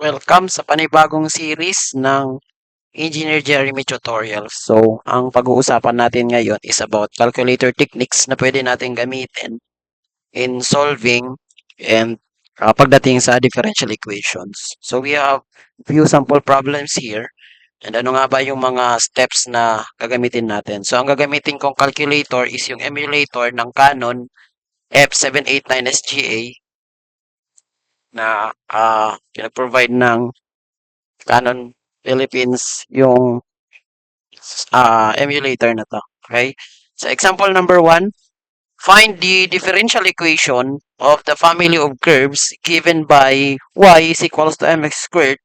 Welcome sa panibagong series ng Engineer Jeremy Tutorials. So, ang pag-uusapan natin ngayon is about calculator techniques na pwede natin gamitin in solving and pagdating sa differential equations. So, we have few sample problems here. And ano nga ba yung mga steps na gagamitin natin? So, ang gagamitin kong calculator is yung emulator ng Canon F789 SGA na pinag-provide ng Canon Philippines yung emulator na to. Okay? So, example number 1, find the differential equation of the family of curves given by y is equals to mx squared,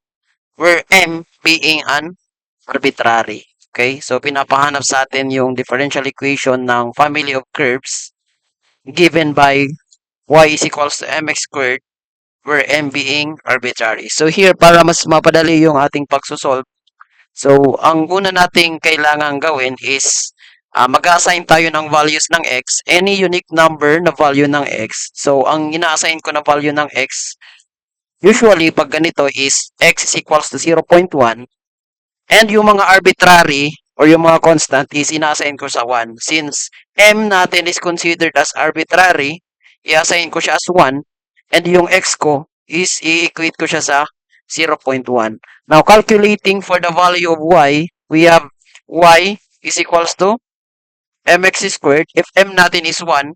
where m being an arbitrary. Okay? So, pinapahanap sa atin yung differential equation ng family of curves given by y is equals to mx squared, where m being arbitrary. So, here, para mas mapadali yung ating pagsosolve, so, ang una nating kailangan gawin is mag-assign tayo ng values ng x, any unique number na value ng x. So, ang ina-assign ko na value ng x, usually pag ganito is x is equals to 0.1, and yung mga arbitrary or yung mga constant is ina-assign ko sa 1. Since m natin is considered as arbitrary, i-assign ko siya as 1, and yung x ko is i-equate ko siya sa 0.1. Now, calculating for the value of y, we have y is equals to mx squared. If m natin is 1,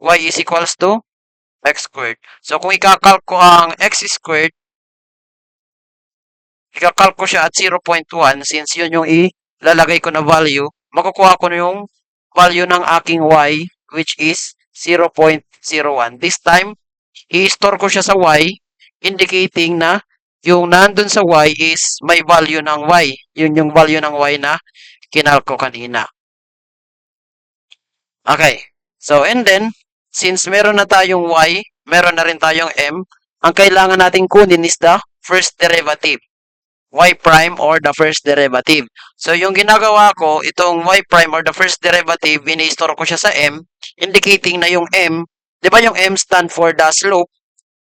y is equals to x squared. So, kung ikakalk ko ang x squared, ikakalk ko siya at 0.1, since yun yung ilalagay ko na value, makukuha ko na yung value ng aking y, which is 0.01. This time, i-store ko siya sa y, indicating na yung nandun sa y is may value ng y. Yun yung value ng y na kinalk ko kanina. Okay. So, and then, since meron na tayong y, meron na rin tayong m, ang kailangan nating kunin is the first derivative. Y prime or the first derivative. So, yung ginagawa ko, itong y prime or the first derivative, ini-store ko siya sa m, indicating na yung m, di ba yung m stand for the slope?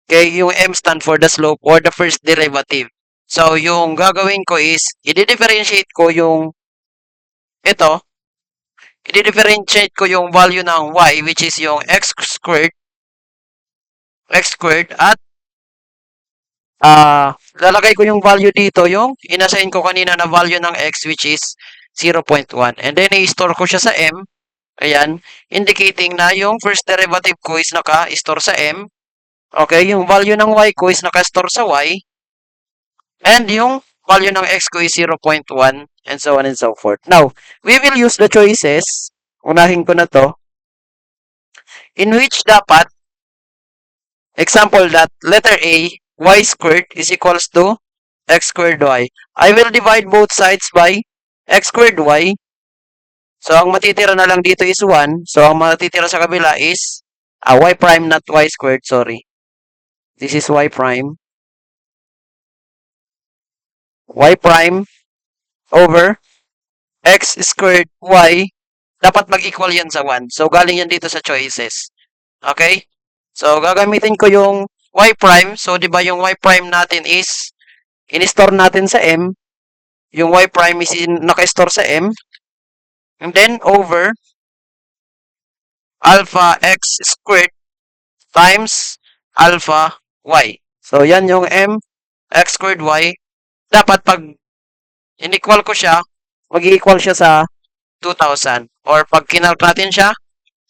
Okay, yung m stand for the slope or the first derivative. So, yung gagawin ko is, i-differentiate ko yung ito, i-differentiate ko yung value ng y, which is yung x squared, at lalagay ko yung value dito, yung inassign ko kanina na value ng x, which is 0.1. And then, i-store ko siya sa m. Ayan, indicating na yung first derivative ko is naka-store sa m. Okay, yung value ng y ko is naka-store sa y. And yung value ng x ko is 0.1 and so on and so forth. Now, we will use the choices. Unahin ko na to. In which dapat, example that letter A, y squared is equals to x squared y. I will divide both sides by x squared y. So, ang matitira na lang dito is 1. So, ang matitira sa kabila is y prime, not y squared, sorry. This is y prime. Y prime over x squared y. Dapat mag-equal yan sa 1. So, galing yan dito sa choices. Okay? So, gagamitin ko yung y prime. So, di ba yung y prime natin is in-store natin sa m. Yung y prime is naka-store sa m. And then, over alpha x squared times alpha y. So, yan yung m x squared y. Dapat pag in-equal ko siya, mag-equal siya sa 2,000. Or pag kinalk natin siya,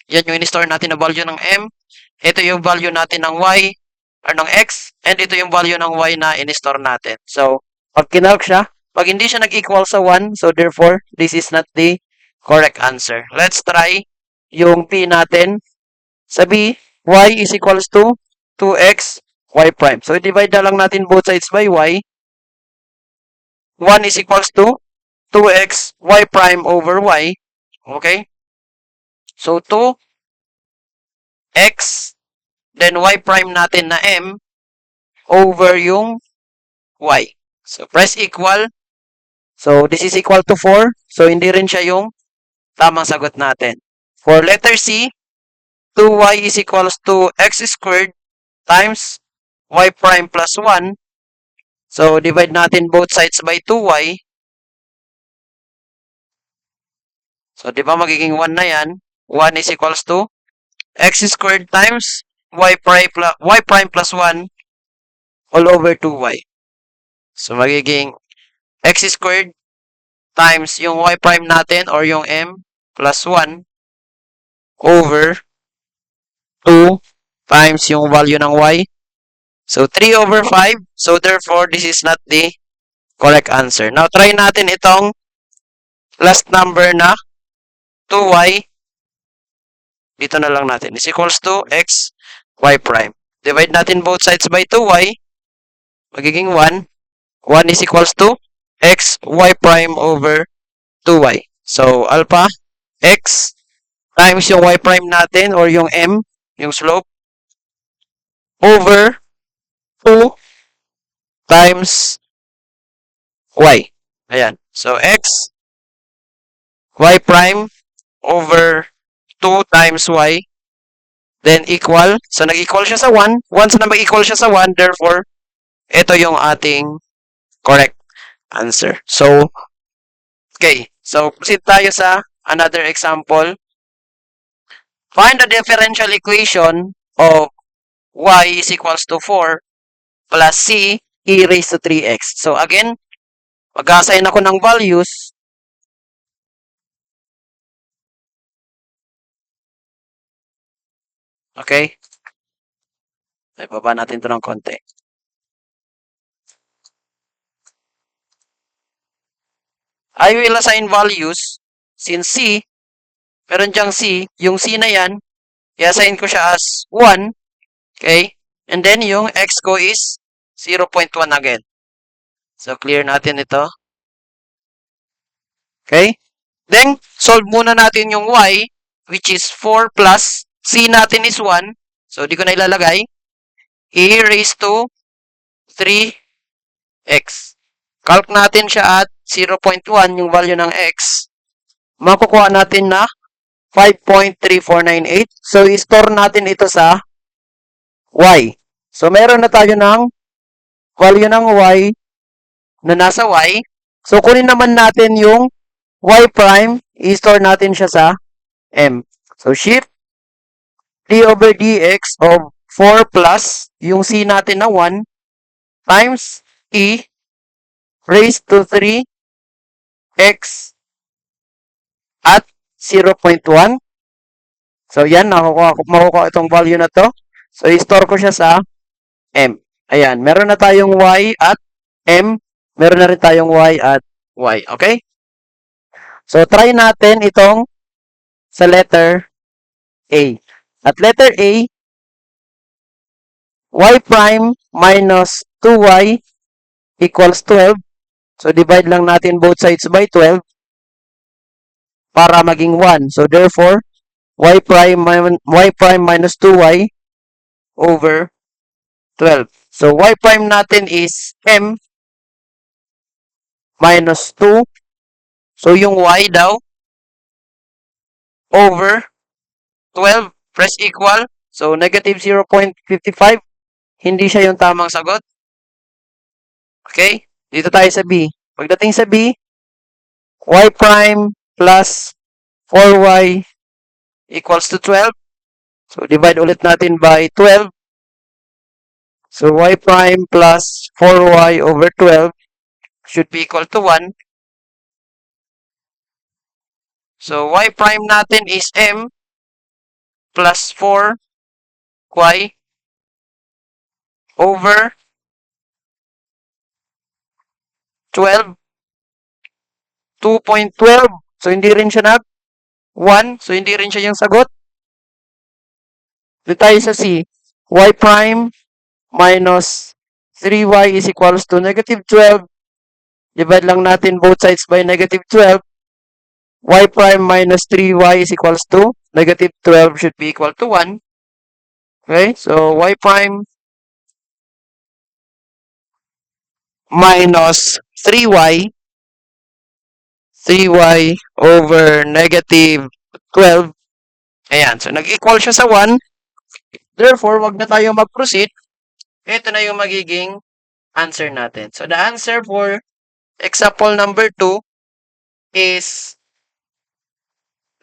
yan yung in-store natin na value ng m. Ito yung value natin ng y or ng x. And ito yung value ng y na in-store natin. So, pag kinalk siya, pag hindi siya nag-equal sa 1, so therefore, this is not the correct answer. Let's try yung p natin. Sa b, y is equals to 2x y prime. So, divide na lang natin both sides by y. 1 is equals to 2x y prime over y. Okay? So, 2x, then y prime natin na m, over yung y. So, press equal. So, this is equal to 4. So, hindi rin siya yung tamang sagot natin. For letter C, 2y is equals to x squared times y prime plus 1. So, divide natin both sides by 2y. So, di ba magiging 1 na yan? 1 is equals to x squared times y prime plus 1 all over 2y. So, magiging x squared times yung y prime natin or yung m plus 1 over 2 times yung value ng y. So, 3 over 5. So, therefore, this is not the correct answer. Now, try natin itong last number na 2y. Dito na lang natin. Is equals to x, y prime. Divide natin both sides by 2y. Magiging 1. 1 is equals to x, y prime over 2y. So, alpha, x, times yung y prime natin or yung m, yung slope, over 2 times y. Ayan. So, x, y prime over 2 times y, then equal. So, nag-equal siya sa 1. Once na mag-equal siya sa 1, therefore, ito yung ating correct answer. So, okay. So, proceed tayo sa another example. Find the differential equation of y is equals to 4 plus c e raised to 3x. So, again, mag-assign ako ng values. Okay? Ay, baba natin ito ng konti. I will assign values since c, meron dyang c, yung c na yan, i-assign ko siya as 1, okay? And then yung x ko is 0.1 again. So, clear natin ito. Okay? Then, solve muna natin yung y, which is 4 plus c natin is 1. So, di ko na ilalagay. E raised to 3x. Calc natin siya at 0.1 yung value ng x. Makukuha natin na 5.3498. So, i-store natin ito sa y. So, meron na tayo ng value ng y na nasa y. So, kunin naman natin yung y prime, i-store natin siya sa m. So, shift d over dx of 4 plus yung c natin na 1 times e raised to 3x at 0.1. So, yan, makukuha itong value na to. So, i-store ko siya sa m. Ayan, meron na tayong y at m. Meron na rin tayong y at y. Okay? So, try natin itong sa letter A. At letter A, y prime minus 2y equals 12. So, divide lang natin both sides by 12 para maging 1. So, therefore, y prime minus 2y over 12. So, y prime natin is m minus 2. So, yung y daw over 12. Press equal. So, negative 0.55. Hindi siya yung tamang sagot. Okay? Dito tayo sa B. Pagdating sa B, y prime plus 4y equals to 12. So, divide ulit natin by 12. So, y prime plus 4y over 12 should be equal to 1. So, y prime natin is m plus 4y over 12. 2.12. So, hindi rin siya 1. So, hindi rin siya yung sagot. Dito tayo sa C. Y prime minus 3y is equals to negative 12. Divide lang natin both sides by negative 12. Y prime minus 3y is equals to negative 12 should be equal to 1. Okay, so y prime minus 3y over negative 12. Ayan, so nag-equal siya sa 1. Therefore, wag na tayo mag-proceed. Ito na yung magiging answer natin. So, the answer for example number 2 is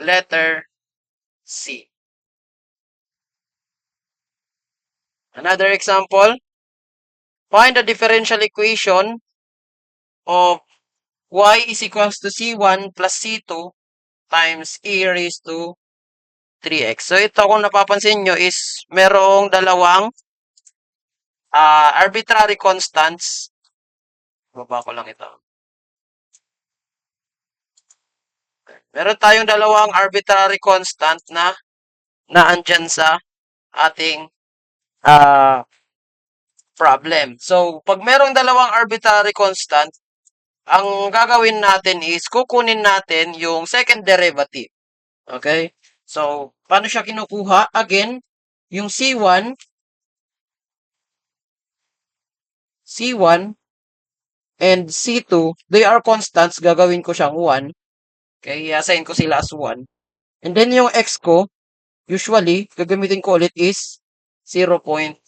letter C. Another example, find the differential equation of y is equals to C1 plus C2 times e raised to 3x. So, ito kung napapansin nyo is merong dalawang arbitrary constants. Baba ko lang ito. Meron tayong dalawang arbitrary constant na naandyan sa ating problem. So, pag merong dalawang arbitrary constant, ang gagawin natin is kukunin natin yung second derivative. Okay? So, paano siya kinukuha? Again, yung C1 and C2, they are constants. Gagawin ko siyang 1. Okay? I-assign ko sila as 1. And then yung x ko, usually, gagamitin ko ulit is 0.1.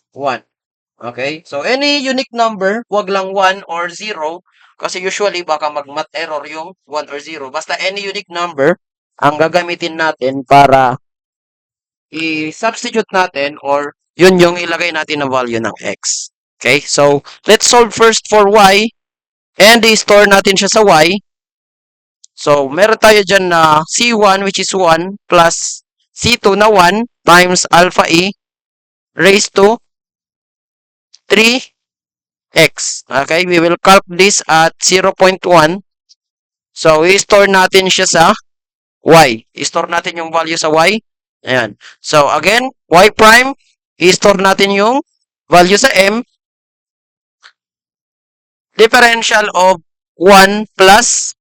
Okay? So, any unique number, wag lang 1 or 0. Kasi usually, baka mag-math error yung 1 or 0. Basta any unique number, ang gagamitin natin para i-substitute natin or yun yung ilagay natin na value ng x. Okay? So, let's solve first for y. And i-store natin siya sa y. So, meron tayo dyan na C1 which is 1 plus C2 na 1 times alpha E raised to 3x. Okay, we will calc this at 0.1. So, i-store natin siya sa y. I-store natin yung value sa y. Ayan. So, again, y prime, i-store natin yung value sa m. Differential of 1 plus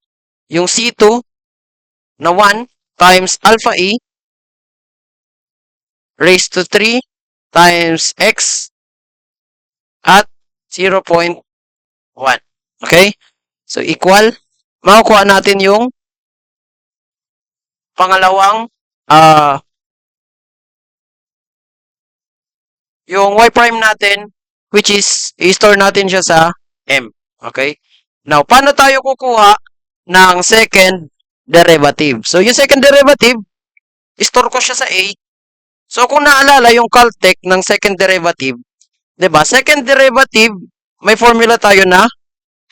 yung C2 na 1 times alpha E raised to 3 times x at 0.1. Okay? So, equal. Makukuha natin yung pangalawang yung y prime natin which is i-store natin siya sa m. Okay? Now, paano tayo kukuha ng second derivative? So, yung second derivative, i-store ko siya sa a. So, kung naalala yung Caltech ng second derivative, 'di ba? Second derivative, may formula tayo na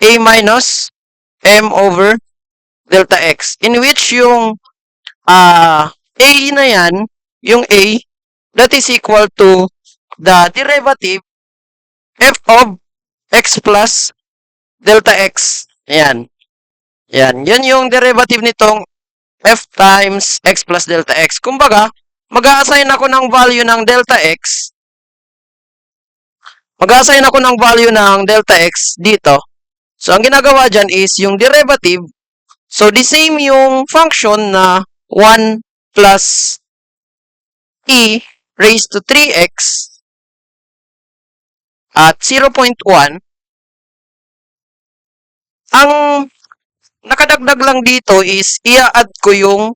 a minus m over delta x, in which yung a na yan, yung a, that is equal to the derivative f of x plus delta x. Ayan. Yan. Yan yung derivative nitong f times x plus delta x. Kumbaga, mag-a-assign ako ng value ng delta x. Mag-a-assign ako ng value ng delta x dito. So, ang ginagawa dyan is yung derivative. So, the same yung function na 1 plus e raised to 3x at 0.1. Ang nakadagdag lang dito is i-add ko yung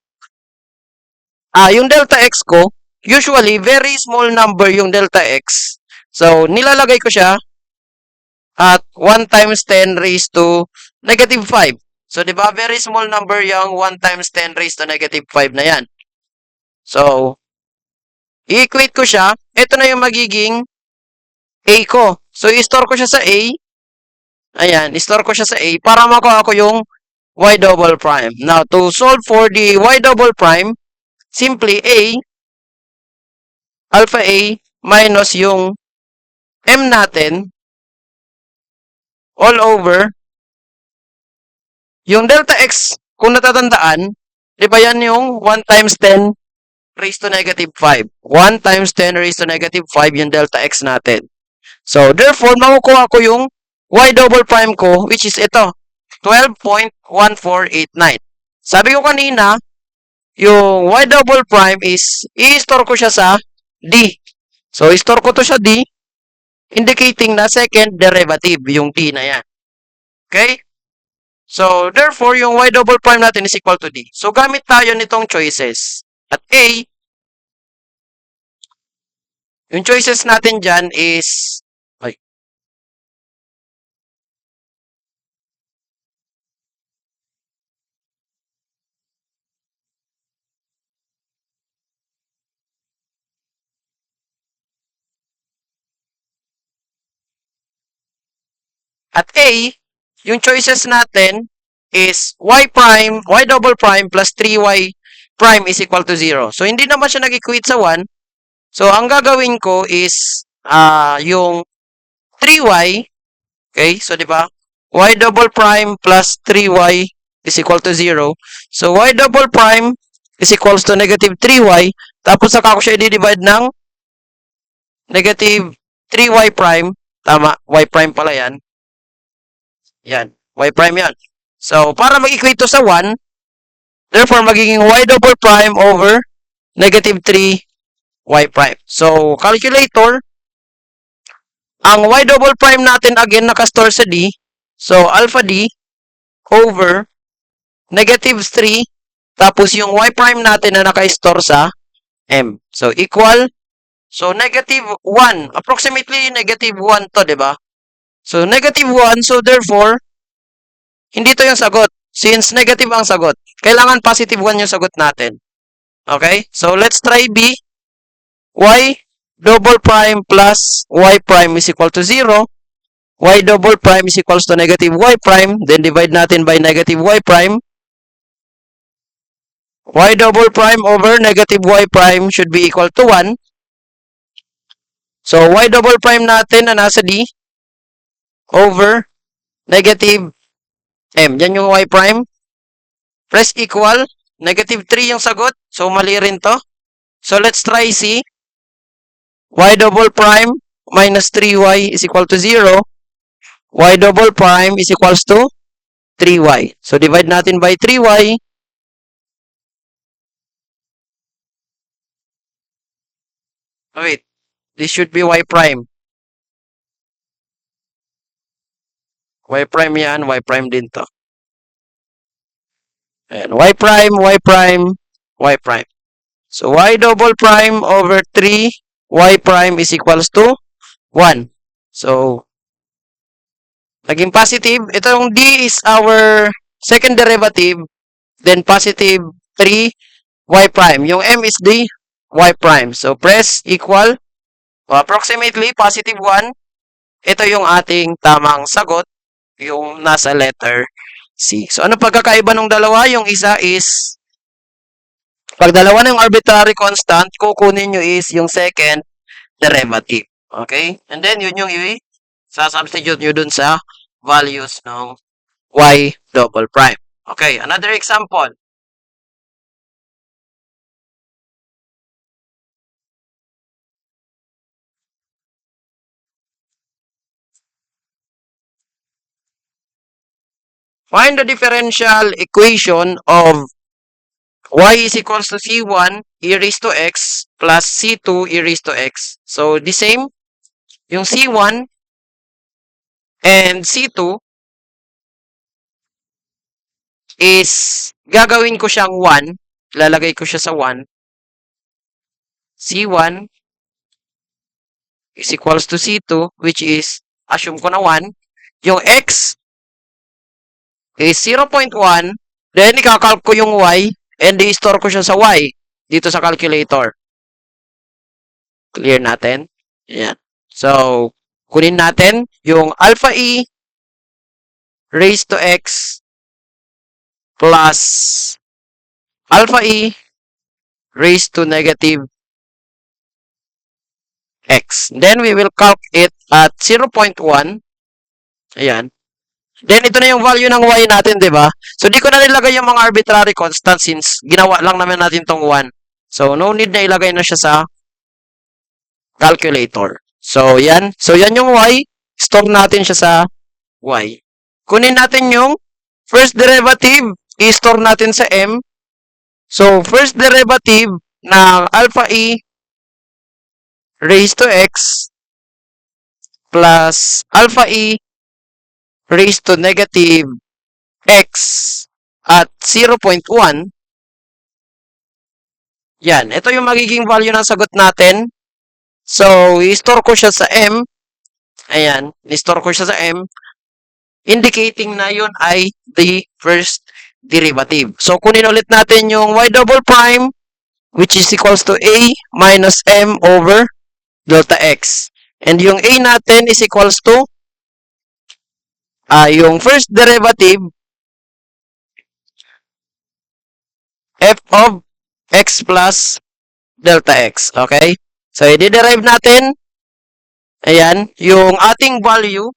delta x ko. Usually, very small number yung delta x. So, nilalagay ko siya at 1 times 10 raised to negative 5. So, di ba, very small number yung 1 times 10 raised to negative 5 na yan. So, i-equate ko siya. Ito na yung magiging a ko. So, i-store ko siya sa a. Ayan, i-store ko siya sa a para makuha ko yung y double prime. Now, to solve for the y double prime, simply alpha a minus yung m natin all over yung delta x, kung natatandaan, di ba yan yung 1 times 10 raised to negative 5. 1 times 10 raised to negative 5 yung delta x natin. So, therefore, makukuha ko yung y double prime ko, which is ito, 12.1489. Sabi ko kanina, yung y double prime is, i-store ko siya sa d. So, i-store ko to sa d, indicating na second derivative, yung d na yan. Okay? So, therefore, yung y double prime natin is equal to d. So, gamit tayo nitong choices. At a, yung choices natin dyan is, At A, yung choices natin is y double prime plus 3y prime is equal to 0. So, hindi naman siya nag-equate sa 1. So, ang gagawin ko is yung 3y, okay? So, di ba? Y double prime plus 3y is equal to 0. So, y double prime is equals to negative 3y. Tapos, saka ko siya i-divide ng negative 3y prime. Tama, y prime pala yan. Yan, y prime yan. So, para mag-equate to sa 1, therefore, magiging y double prime over negative 3y prime. So, calculator, ang y double prime natin again nakastore sa D. So, alpha D over negative 3 tapos yung y prime natin na naka-store sa M. So, equal. So, negative 1. Approximately negative 1 to, di ba? So, negative 1. So, therefore, hindi to yung sagot. Since negative ang sagot, kailangan positive 1 yung sagot natin. Okay? So, let's try B. Y double prime plus y prime is equal to 0. Y double prime is equals to negative y prime. Then, divide natin by negative y prime. Y double prime over negative y prime should be equal to 1. So, y double prime natin na nasa D over negative M. Yan yung y prime. Press equal. Negative 3 yung sagot. So, mali rin to. So, let's try C. Y double prime minus 3y is equal to 0. Y double prime is equals to 3y. So, divide natin by 3y. Wait. This should be y prime. Y prime yan. Y prime din to. Ayan. Y prime, y prime, y prime. So, y double prime over 3 y prime is equals to 1. So, naging positive. Itong D is our second derivative. Then, positive 3 y prime. Yung M is D y prime. So, press equal. Approximately, positive 1. Ito yung ating tamang sagot. Yung nasa letter C. So, ano pagkakaiba ng dalawa? Yung isa is, pag dalawa ng arbitrary constant, kukunin nyo is yung second derivative. Okay? And then, yun yung i-substitute nyo dun sa values ng y double prime. Okay, another example. Find the differential equation of y is equals to c1 e raised to x plus c2 e raised to x. So, the same. Yung c1 and c2 is gagawin ko siyang 1. Lalagay ko siya sa 1. c1 is equals to c2 which is, assume ko na 1. Yung x is 0.1. Then, ikakalk ko yung y and i-store ko siya sa y dito sa calculator. Clear natin. Yan. So, kunin natin yung alpha e raised to x plus alpha e raised to negative x. Then, we will calc it at 0.1. Ayan. Then, ito na yung value ng y natin, di ba? So, di ko na nilagay yung mga arbitrary constant since ginawa lang naman natin tong 1. So, no need na ilagay na siya sa calculator. So, yan. So, yan yung y. Store natin siya sa y. Kunin natin yung first derivative. I-store natin sa m. So, first derivative ng alpha e raised to x plus alpha e raised to negative x at 0.1. Yan. Ito yung magiging value ng sagot natin. So, i-store ko siya sa M. Ayan. I-store ko siya sa M. Indicating na yun ay the first derivative. So, kunin ulit natin yung y double prime which is equals to a minus m over delta x. And yung a natin is equals to yung first derivative, f of x plus delta x. Okay? So, i-derive natin, ayan, yung ating value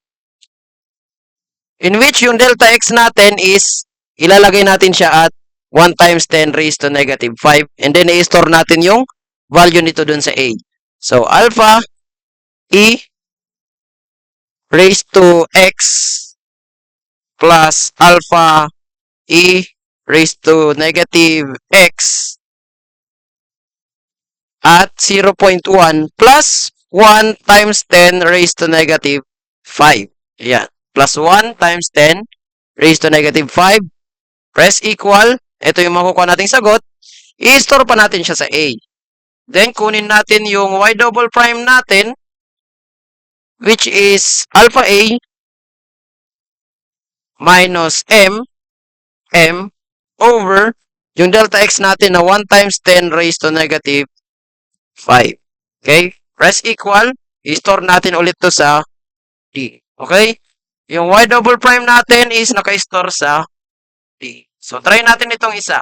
in which yung delta x natin is ilalagay natin siya at 1 times 10 raised to negative 5 and then i-store natin yung value nito dun sa a. So, alpha e raised to x plus alpha e raised to negative x at 0.1 plus 1 times 10 raised to negative 5. Ayan. Plus 1 times 10 raised to negative 5. Press equal. Ito yung makukuha nating sagot. I-store pa natin siya sa A. Then, kunin natin yung y double prime natin, which is alpha A minus m over yung delta x natin na 1 times 10 raised to negative 5. Okay? Press equal. I-store natin ulit to sa D. Okay? Yung y double prime natin is naka-store sa D. So, try natin itong isa.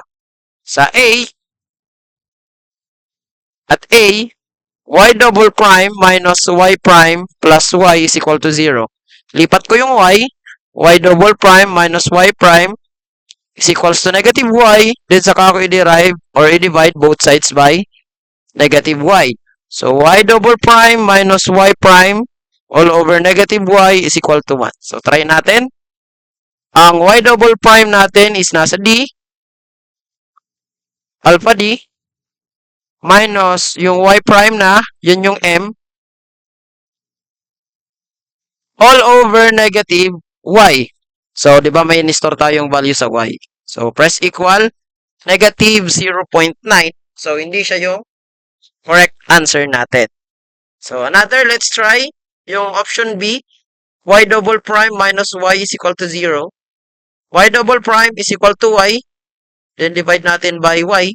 Sa A, at A, y double prime minus y prime plus y is equal to 0. Lipat ko yung y double prime minus y prime is equals to negative y, then saka ako i-derive or i-divide both sides by negative y. So, y double prime minus y prime all over negative y is equal to 1. So, try natin. Ang y double prime natin is nasa D, alpha D, minus yung y prime na, yun yung m, all over negative y. So, di ba may in-store tayong value sa y? So, press equal, negative 0.9. So, hindi siya yung correct answer natin. So, another, let's try yung option B, y double prime minus y is equal to 0. Y double prime is equal to y. Then, divide natin by y.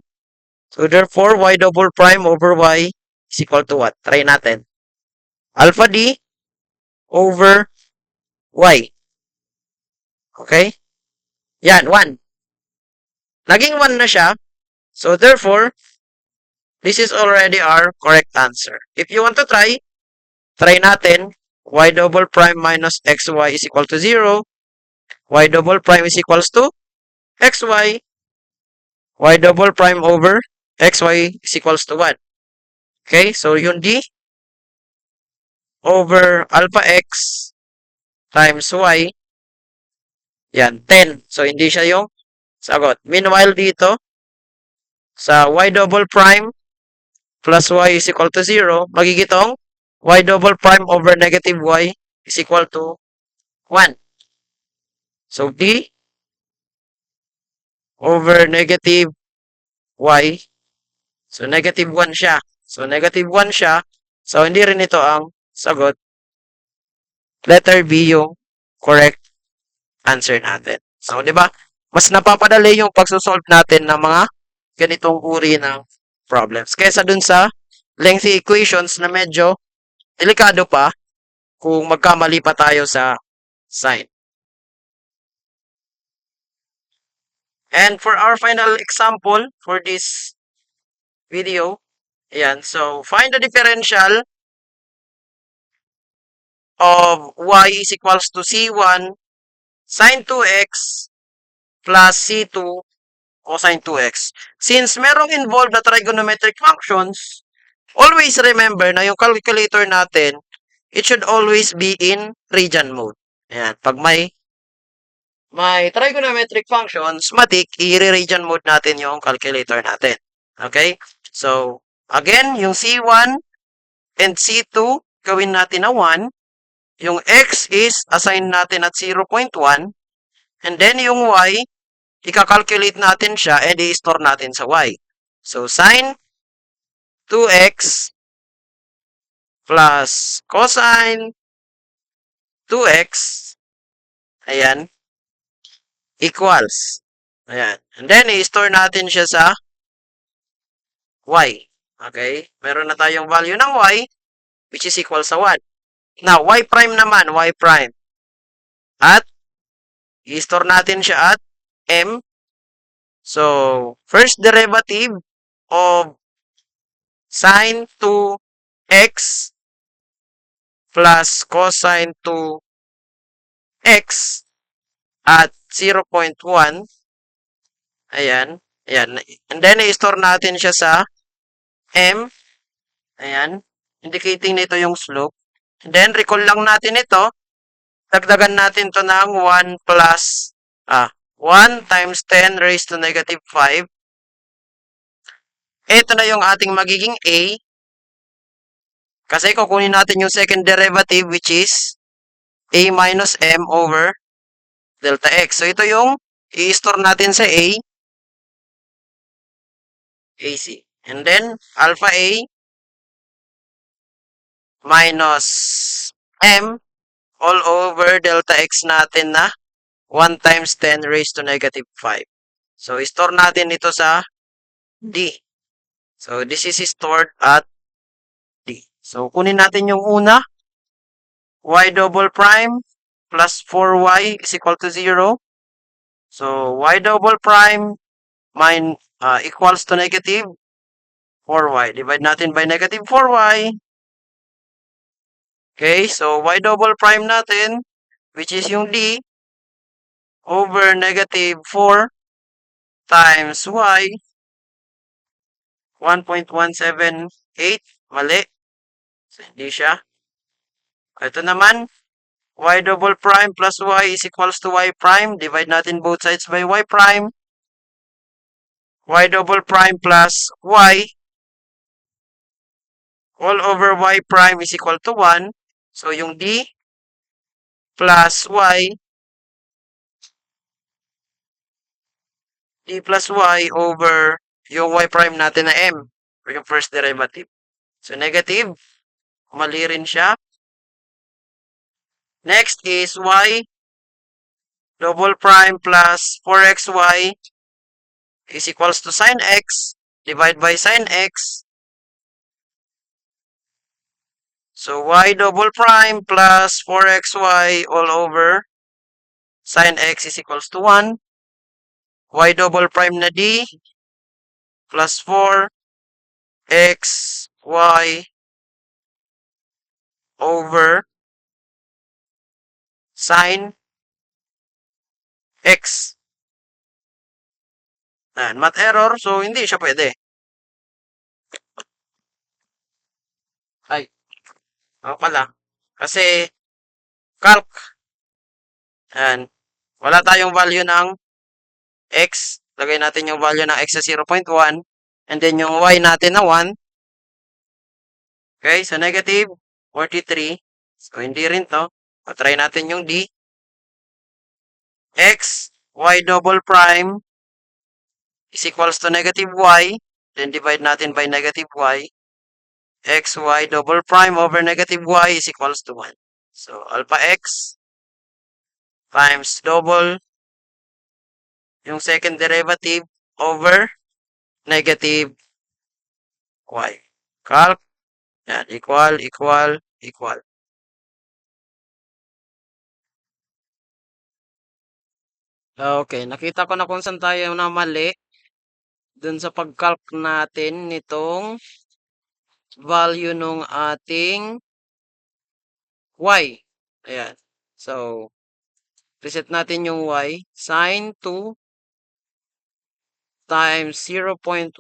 So, therefore, y double prime over y is equal to what? Try natin. Alpha D over y. Okay? Yan, 1. Naging 1 na siya. So, therefore, this is already our correct answer. If you want to try natin. Y double prime minus xy is equal to 0. Y double prime is equals to xy. Y double prime over xy is equals to 1. Okay? So, yung D over alpha x times y, yan, 10. So, hindi siya yung sagot. Meanwhile, dito, sa y double prime plus y is equal to 0, magigitong y double prime over negative y is equal to 1. So, D over negative y. So, negative 1 siya. So, negative 1 siya. So, hindi rin ito ang sagot. Letter B yung correct answer natin. So, di ba? Mas napapadali yung pagsosolve natin ng mga ganitong uri ng problems. Kaysa dun sa lengthy equations na medyo delikado pa kung magkamali pa tayo sa sign. And for our final example for this video, ayan, so find the differential of y is equals to c1 sine 2x plus c2 cosine 2x. Since merong involved na trigonometric functions, always remember na yung calculator natin, it should always be in region mode. Ayan, pag may trigonometric functions, matik, i-region mode natin yung calculator natin. Okay? So, again, yung C1 and C2, gawin natin na 1. Yung X is assign natin at 0.1. And then yung Y, ika-calculate natin siya and i-store natin sa Y. So, sin 2x plus cosine 2x, ayan, equals. Ayan. And then, i-store natin siya sa y. Okay? Meron na tayong value ng y, which is equal sa 1. Now, y prime naman, y prime. At I-store natin siya at m. So, first derivative of sine 2x plus cosine 2x at 0.1. Ayan. Ayan. And then, i-store natin siya sa m. Ayan. Indicating nito yung slope. And then, recall lang natin ito. Dagdagan natin to ng 1 plus 1 times 10 raised to negative 5. Ito na yung ating magiging a. Kasi kukunin natin yung second derivative which is a minus m over delta x. So, ito yung i-store natin sa a. AC. And then, alpha a minus m all over delta x natin na 1 times 10 raised to negative 5. So, i-store natin ito sa d. So, this is stored at d. So, kunin natin yung una. Y double prime plus 4y is equal to 0. So, y double prime equals to negative 4y. Divide natin by negative 4y. Okay, so y double prime natin, which is yung d, over negative 4 times y, 1.178. Mali. So, hindi siya. Ito naman, y double prime plus y is equals to y prime. Divide natin both sides by y prime. Y double prime plus y all over y prime is equal to 1. So, yung d plus y, d plus y over yung y prime natin na m, or yung first derivative. So, negative. Mali rin siya. Next is y double prime plus 4xy is equals to sine x. Divide by sine x. So, y double prime plus 4xy all over sine x is equals to 1. Y double prime na d plus 4xy over sine x. Ayan, math error. So, hindi siya pwede. Ay, ako pala. Kasi, calc. Ayan. Wala tayong value ng x. Lagay natin yung value ng x sa 0.1. And then yung y natin na 1. Okay, so negative 43. So, hindi rin to. So, try natin yung d. X, y double prime is equals to negative y. Then divide natin by negative y. X, y double prime over negative y is equals to 1. So, alpha x times double yung second derivative over negative y. Calc. Yan, equal, equal, equal. Okay, nakita ko na kung saan tayo na mali dun sa pag-calc natin nitong value nung ating y. Ayan. So, reset natin yung y. Sine 2 times 0.1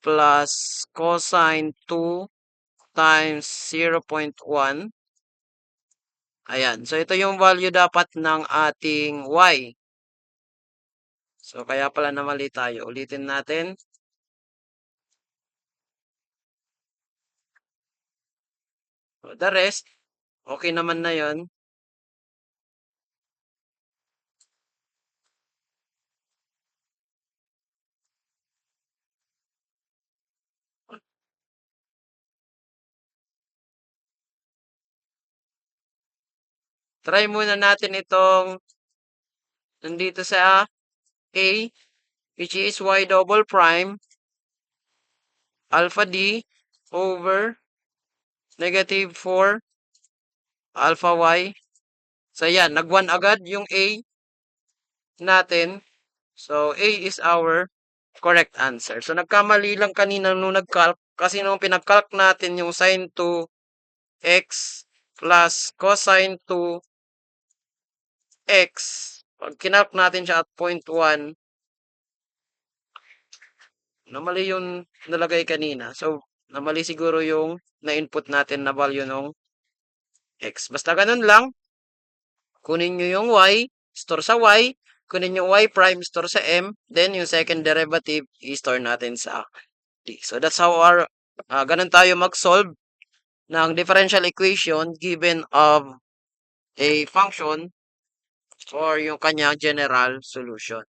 plus cosine 2 times 0.1. Ayan. So, ito yung value dapat ng ating y. So, kaya pala na mali tayo. Ulitin natin. So, the rest, okay naman na yon. Try muna natin itong nandito sa a, which is y double prime alpha d over negative 4 alpha y So, yan. Nag-1 agad yung A natin. So, A is our correct answer. So, nagkamali lang kanina nung nag-calc kasi nung pinag-calc natin yung sin 2x plus cosine 2x, pag kinalc natin siya at 0.1, namali yung nalagay kanina. So, namali siguro yung na-input natin na value ng x. Basta ganun lang. Kunin nyo yung y, store sa y. Kunin yung y prime, store sa m. Then, yung second derivative, i-store natin sa d. So, that's how ganun tayo mag-solve ng differential equation given of a function or yung kanyang general solution.